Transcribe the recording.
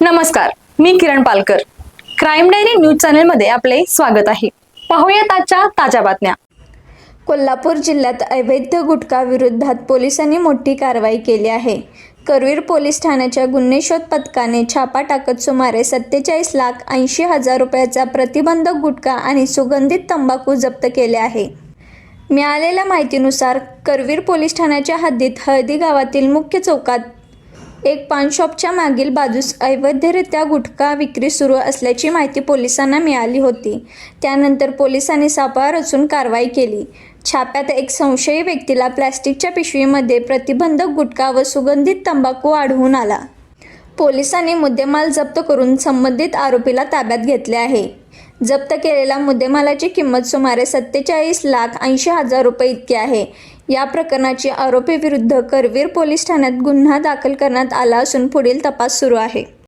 नमस्कार, मी किरण Palkar. Crime diary news चॅनलमध्ये आपले स्वागत आहे. पाहूयात आजच्या ताज्या बातम्या. कोल्हापूर जिल्ह्यात अवैध गुटखा विरोधात पोलिसांनी मोठी कारवाई केली आहे. करवीर पोलीस ठाण्याच्या गुन्हे शोध पथकाने छापा टाकत सुमारे 47,80,000 रुपयाचा प्रतिबंधक गुटखा आणि सुगंधित तंबाखू जप्त केले आहे. मिळालेल्या माहितीनुसार करवीर पोलीस ठाण्याच्या हद्दीत हळदी गावातील मुख्य चौकात एक पान शॉपच्या मागील बाजूस अवैधरित्या गुटखा विक्री सुरू असल्याची माहिती पोलिसांना मिळाली होती. त्यानंतर पोलिसांनी सापळा रचून कारवाई केली. छाप्यात एक संशयी व्यक्तीला प्लॅस्टिकच्या पिशवीमध्ये प्रतिबंधक गुटखा व सुगंधित तंबाखू आढळून आला. पोलिसांनी मुद्देमाल जप्त करून संबंधित आरोपीला ताब्यात घेतले आहे. जप्त केलेल्या मुद्देमालाची किंमत सुमारे 47,80,000 रुपये इतकी आहे. या प्रकरणाची आरोपीविरुद्ध करवीर पोलीस ठाण्यात गुन्हा दाखल करण्यात आला असून पुढील तपास सुरू आहे.